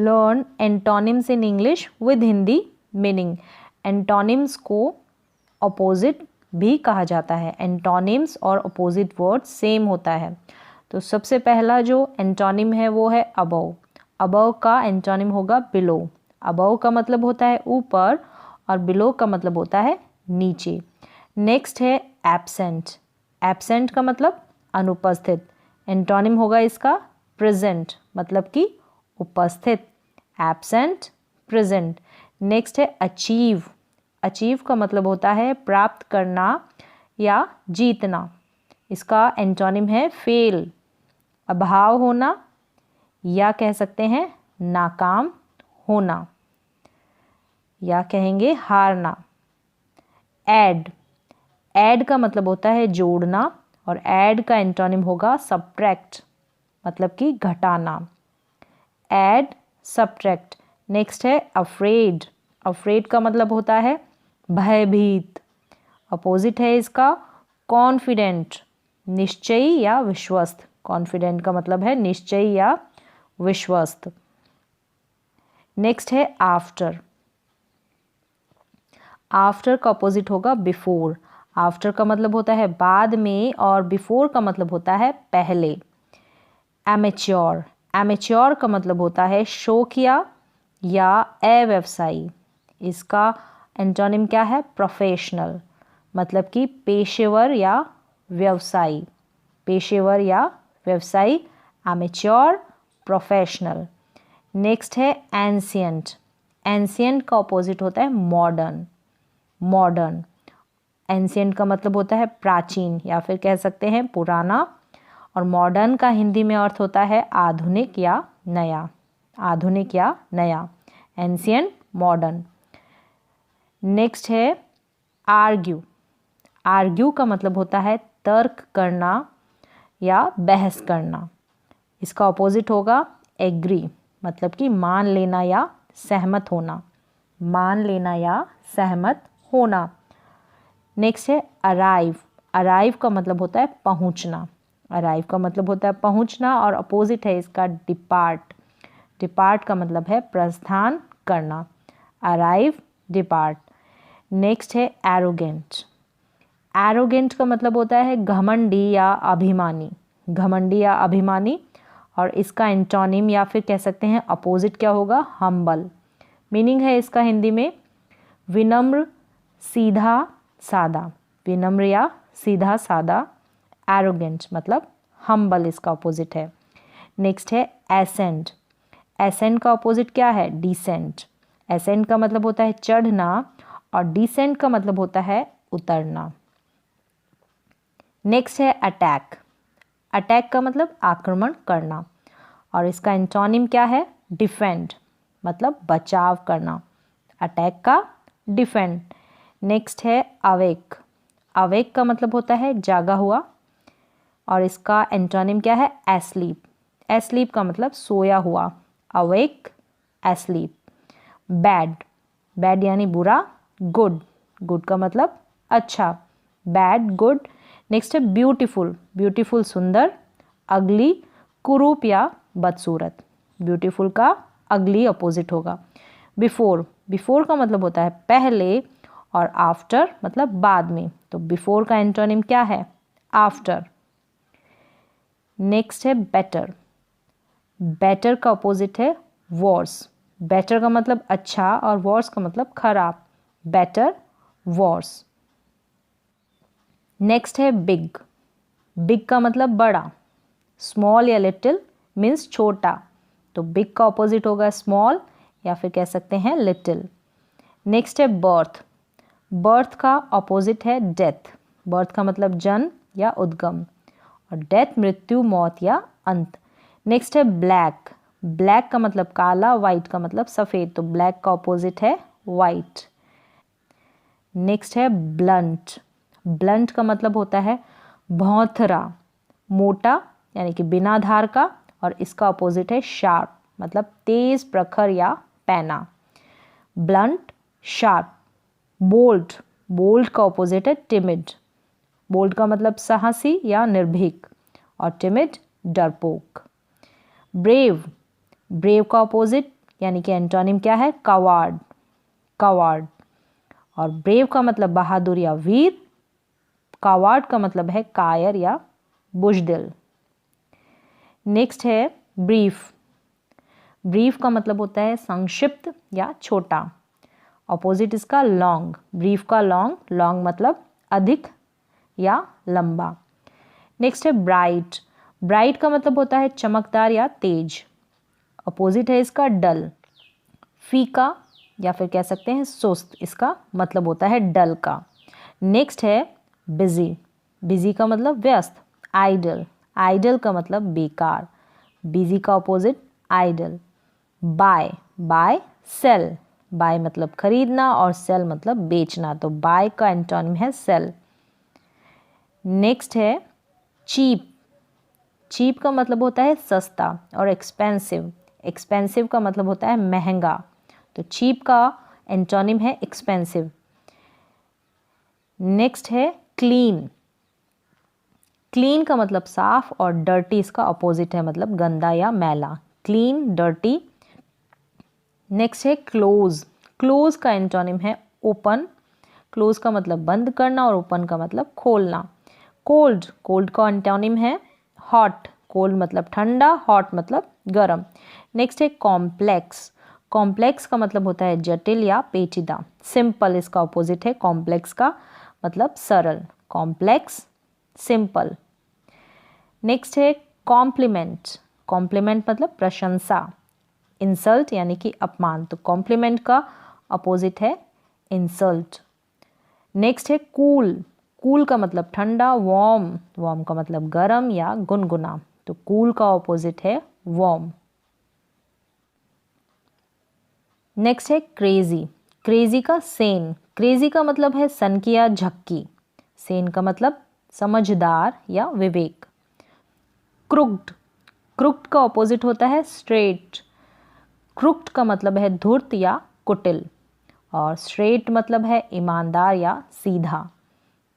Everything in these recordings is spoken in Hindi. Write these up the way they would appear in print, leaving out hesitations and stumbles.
Learn antonyms in English with Hindi meaning. Antonyms को अपोजिट भी कहा जाता है। एंटोनिम्स और अपोजिट वर्ड सेम होता है। तो सबसे पहला जो एंटोनिम है वो है अबव। अबव का एंटोनिम होगा बिलो। अबव का मतलब होता है ऊपर और बिलो का मतलब होता है नीचे। नेक्स्ट है एब्सेंट। एब्सेंट का मतलब अनुपस्थित। एंटोनिम होगा इसका प्रेजेंट, मतलब कि उपस्थित। Absent, present. नेक्स्ट है अचीव। अचीव का मतलब होता है प्राप्त करना या जीतना। इसका एंटोनिम है फेल, अभाव होना या कह सकते हैं नाकाम होना या कहेंगे हारना। ऐड। ऐड का मतलब होता है जोड़ना और ऐड का एंटोनिम होगा सब्ट्रैक्ट, मतलब कि घटाना। Add, subtract. नेक्स्ट है अफ्रेड। अफ्रेड का मतलब होता है भयभीत। अपोजिट है इसका कॉन्फिडेंट, निश्चयी या विश्वस्त। कॉन्फिडेंट का मतलब है निश्चयी या विश्वस्त। नेक्स्ट है आफ्टर। आफ्टर का अपोजिट होगा बिफोर। आफ्टर का मतलब होता है बाद में और बिफोर का मतलब होता है पहले। एमेच्योर। एमेच्योर का मतलब होता है शौकिया या अव्यवसायी। इसका एंटोनिम क्या है? प्रोफेशनल, मतलब कि पेशेवर या व्यवसायी। पेशेवर या व्यवसायी, एमेच्योर, प्रोफेशनल। नेक्स्ट है एंशियंट। एंशियंट का ऑपोजिट होता है मॉडर्न। मॉडर्न। एंशियंट का मतलब होता है प्राचीन या फिर कह सकते हैं पुराना, और मॉडर्न का हिंदी में अर्थ होता है आधुनिक या नया। आधुनिक या नया, एंशियंट, मॉडर्न। नेक्स्ट है आर्ग्यू। आर्ग्यू का मतलब होता है तर्क करना या बहस करना। इसका ऑपोजिट होगा एग्री, मतलब कि मान लेना या सहमत होना। मान लेना या सहमत होना। नेक्स्ट है अराइव। अराइव का मतलब होता है पहुंचना। अराइव का मतलब होता है पहुंचना और अपोजिट है इसका डिपार्ट। डिपार्ट का मतलब है प्रस्थान करना। Arrive, depart. नेक्स्ट है एरोगेंट। एरोगेंट का मतलब होता है घमंडी या अभिमानी। घमंडी या अभिमानी, और इसका एंटोनिम या फिर कह सकते हैं अपोजिट क्या होगा? हम्बल। मीनिंग है इसका हिंदी में विनम्र, सीधा सादा। विनम्र या सीधा सादा। एरोगेंट मतलब हम्बल इसका अपोजिट है। नेक्स्ट है एसेंट। एसेंट का अपोजिट क्या है? डिसेंट। एसेंट का मतलब होता है चढ़ना और डिसेंट का मतलब होता है उतरना। नेक्स्ट है अटैक। अटैक का मतलब आक्रमण करना, और इसका एंटोनिम क्या है? डिफेंड, मतलब बचाव करना। अटैक का डिफेंड। नेक्स्ट है अवेक। अवेक का मतलब होता है जागा हुआ, और इसका एंटोनिम क्या है? एस्लीप। एस्लीप का मतलब सोया हुआ। Awake, asleep. बैड। बैड यानी बुरा। गुड। गुड का मतलब अच्छा। Bad, good. नेक्स्ट है ब्यूटीफुल। ब्यूटीफुल सुंदर। अगली, कुरूप या बदसूरत। ब्यूटीफुल का अगली अपोजिट होगा। बिफोर। बिफोर का मतलब होता है पहले, और आफ्टर मतलब बाद में। तो बिफोर का एंटोनिम क्या है? आफ्टर। नेक्स्ट है बेटर। बेटर का अपोजिट है वर्स। बेटर का मतलब अच्छा और वर्स का मतलब खराब। Better, worse. नेक्स्ट है बिग। बिग का मतलब बड़ा। स्मॉल या लिटिल मीन्स छोटा, तो बिग का ऑपोजिट होगा स्मॉल या फिर कह सकते हैं लिटिल। नेक्स्ट है बर्थ। बर्थ का ऑपोजिट है डेथ। बर्थ का मतलब जन्म या उद्गम, और डेथ मृत्यु, मौत या अंत। नेक्स्ट है ब्लैक। ब्लैक का मतलब काला, वाइट का मतलब सफ़ेद, तो ब्लैक का ऑपोजिट है वाइट। नेक्स्ट है ब्लंट। ब्लंट का मतलब होता है भौंथरा, मोटा यानी कि बिना धार का, और इसका अपोजिट है शार्प, मतलब तेज, प्रखर या पैना। Blunt, sharp. बोल्ड। बोल्ड का अपोजिट है टिमिड। बोल्ड का मतलब साहसी या निर्भीक, और टिमिड डरपोक। ब्रेव। ब्रेव का अपोजिट यानी कि एंटोनिम क्या है? Coward, coward. और ब्रेव का मतलब बहादुर या वीर, कवार्ड का मतलब है कायर या बुजदिल। नेक्स्ट है ब्रीफ। ब्रीफ का मतलब होता है संक्षिप्त या छोटा। ऑपोजिट इसका लॉन्ग। ब्रीफ का लॉन्ग, लॉन्ग मतलब अधिक या लंबा। नेक्स्ट है ब्राइट। ब्राइट का मतलब होता है चमकदार या तेज। अपोजिट है इसका डल। फीका या फिर कह सकते हैं सुस्त, इसका मतलब होता है डल का। नेक्स्ट है बिजी। बिजी का मतलब व्यस्त। आइडल। आइडल का मतलब बेकार। बिजी का opposite idle. Buy. Buy sell. Buy मतलब खरीदना और सेल मतलब बेचना, तो बाय का एंटोनिम है सेल। नेक्स्ट है चीप। चीप का मतलब होता है सस्ता। और एक्सपेंसिव। एक्सपेंसिव का मतलब होता है महंगा, तो चीप का एंटोनिम है एक्सपेंसिव। नेक्स्ट है क्लीन। क्लीन का मतलब साफ और डर्टी इसका अपोजिट है, मतलब गंदा या मैला। Clean, dirty. नेक्स्ट है क्लोज। क्लोज का एंटोनिम है ओपन। क्लोज का मतलब बंद करना और ओपन का मतलब खोलना। कोल्ड। कोल्ड का एंटोनिम है हॉट। कोल्ड मतलब ठंडा, हॉट मतलब गर्म। नेक्स्ट है कॉम्प्लेक्स। कॉम्प्लेक्स का मतलब होता है जटिल या पेचीदा। सिंपल इसका अपोजिट है कॉम्प्लेक्स का मतलब सरल। Complex, simple. नेक्स्ट है कॉम्प्लीमेंट। कॉम्प्लीमेंट मतलब प्रशंसा। इंसल्ट यानी कि अपमान, तो कॉम्प्लीमेंट का अपोजिट है इंसल्ट। नेक्स्ट है कूल। कूल का मतलब ठंडा। वार्म। वार्म का मतलब गर्म या गुनगुना, तो कूल का अपोजिट है वार्म। नेक्स्ट है क्रेजी। क्रेजी का सेन। क्रेजी का मतलब है सनकी या झक्की। सेन का मतलब समझदार या विवेक। क्रुक्ड। क्रुक्ड का ऑपोजिट होता है स्ट्रेट। क्रुक्ड का मतलब है धूर्त या कुटिल, और स्ट्रेट मतलब है ईमानदार या सीधा,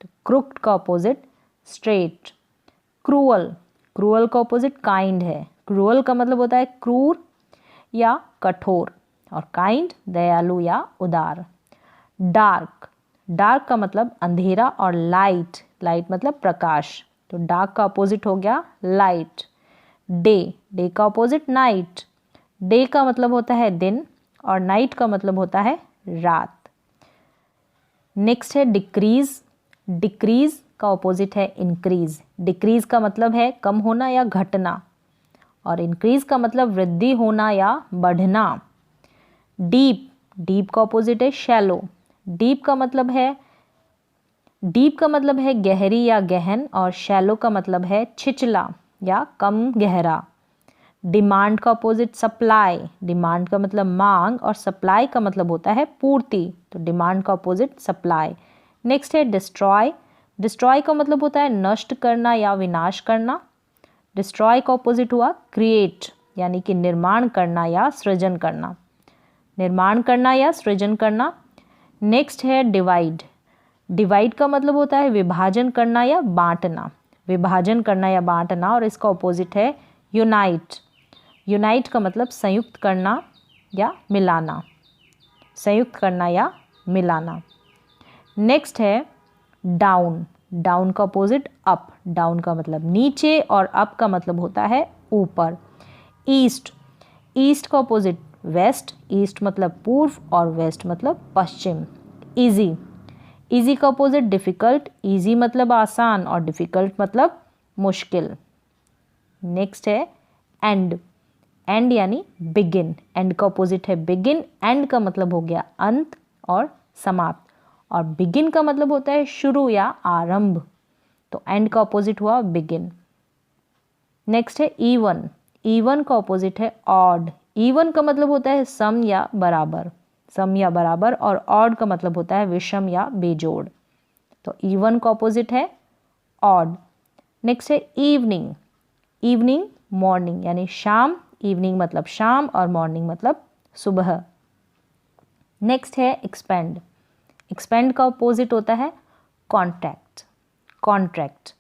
तो क्रुक्ड का ऑपोजिट स्ट्रेट। क्रूअल। क्रूअल का ऑपोजिट काइंड है। क्रूअल का मतलब होता है क्रूर या कठोर, और काइंड दयालु या उदार। डार्क। डार्क का मतलब अंधेरा और लाइट। लाइट मतलब प्रकाश, तो डार्क का अपोजिट हो गया लाइट। डे। डे का अपोजिट नाइट। डे का मतलब होता है दिन और नाइट का मतलब होता है रात। नेक्स्ट है डिक्रीज। डिक्रीज का अपोजिट है इंक्रीज। डिक्रीज का मतलब है कम होना या घटना, और इंक्रीज का मतलब वृद्धि होना या बढ़ना। डीप। डीप का अपोजिट है शैलो। डीप का मतलब है गहरी या गहन, और शैलो का मतलब है छिछला या कम गहरा। डिमांड का अपोजिट सप्लाई। डिमांड का मतलब मांग और सप्लाई का मतलब होता है पूर्ति, तो डिमांड का अपोजिट सप्लाई। नेक्स्ट है डिस्ट्रॉय। डिस्ट्रॉय का मतलब होता है नष्ट करना या विनाश करना। डिस्ट्रॉय का अपोजिट हुआ क्रिएट, यानी कि निर्माण करना या सृजन करना। निर्माण करना या सृजन करना। नेक्स्ट है डिवाइड। डिवाइड का मतलब होता है विभाजन करना या बांटना। विभाजन करना या बांटना, और इसका अपोजिट है यूनाइट। यूनाइट का मतलब संयुक्त करना या मिलाना। संयुक्त करना या मिलाना। नेक्स्ट है डाउन। डाउन का अपोजिट अप। डाउन का मतलब नीचे और अप का मतलब होता है ऊपर। ईस्ट। ईस्ट का अपोजिट वेस्ट। ईस्ट मतलब पूर्व और वेस्ट मतलब पश्चिम। इजी। इजी का अपोजिट डिफ़िकल्ट। इजी मतलब आसान और डिफ़िकल्ट मतलब मुश्किल। नेक्स्ट है एंड। एंड यानी बिगिन। एंड का अपोजिट है बिगिन। एंड का मतलब हो गया अंत और समाप्त, और बिगिन का मतलब होता है शुरू या आरंभ, तो एंड का अपोजिट हुआ बिगिन। नेक्स्ट है इवन। इवन का अपोजिट है ऑड। इवन का मतलब होता है सम या बराबर। सम या बराबर, और ऑड का मतलब होता है विषम या बेजोड़, तो इवन का अपोजिट है ऑड। नेक्स्ट है इवनिंग। इवनिंग मॉर्निंग यानी शाम। इवनिंग मतलब शाम और मॉर्निंग मतलब सुबह। नेक्स्ट है एक्सपेंड। एक्सपेंड का अपोजिट होता है कॉन्ट्रैक्ट। कॉन्ट्रैक्ट।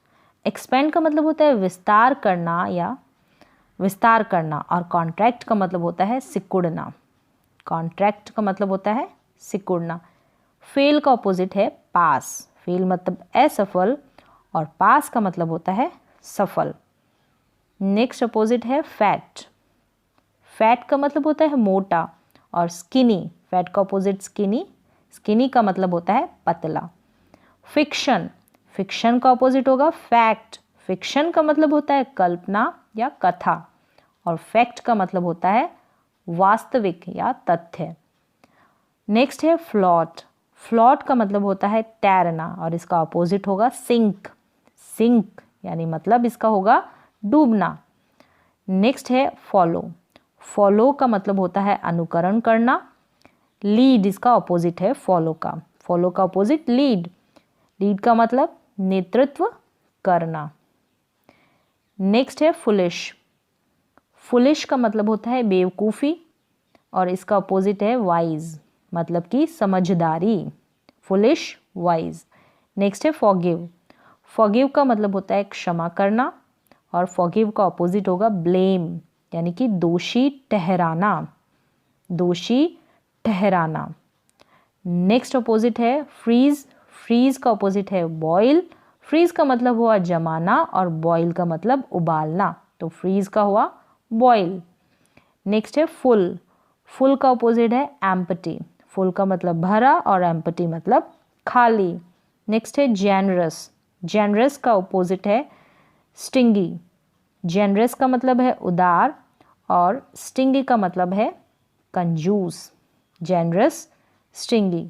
एक्सपेंड का मतलब होता है विस्तार करना या विस्तार करना, और कॉन्ट्रैक्ट का मतलब होता है सिकुड़ना। कॉन्ट्रैक्ट का मतलब होता है सिकुड़ना। फेल का ऑपोजिट है पास। फेल मतलब असफल और पास का मतलब होता है सफल। नेक्स्ट अपोजिट है फैट। फैट का मतलब होता है मोटा और स्किनी। फैट का अपोजिट स्किनी। स्किनी का मतलब होता है पतला। फिक्शन। फिक्शन का अपोजिट होगा फैक्ट। फिक्शन का मतलब होता है कल्पना या कथा और फैक्ट का मतलब होता है वास्तविक या तथ्य। नेक्स्ट है फ्लॉट। फ्लॉट का मतलब होता है तैरना और इसका अपोजिट होगा सिंक। सिंक यानी मतलब इसका होगा डूबना। नेक्स्ट है फॉलो। फॉलो का मतलब होता है अनुकरण करना। लीड इसका अपोजिट है फॉलो का। फॉलो का अपोजिट लीड। लीड का मतलब नेतृत्व करना। नेक्स्ट है फुलिश। फुलिश का मतलब होता है बेवकूफ़ी और इसका अपोजिट है वाइज मतलब कि समझदारी। Foolish wise. नेक्स्ट है फॉरगिव। फॉरगिव का मतलब होता है क्षमा करना और फॉरगिव का अपोजिट होगा ब्लेम यानी कि दोषी ठहराना। दोषी ठहराना। नेक्स्ट अपोजिट है फ्रीज। फ्रीज का अपोजिट है बॉयल। फ्रीज का मतलब हुआ जमाना और बॉयल का मतलब उबालना, तो फ्रीज का हुआ बॉयल। नेक्स्ट है फुल। फुल का अपोजिट है एम्प्टी। फुल का मतलब भरा और एम्प्टी मतलब खाली। नेक्स्ट है जेनरस। जेनरस का अपोजिट है स्टिंगी। जेनरस का मतलब है उदार और स्टिंगी का मतलब है कंजूस। Generous, stingy.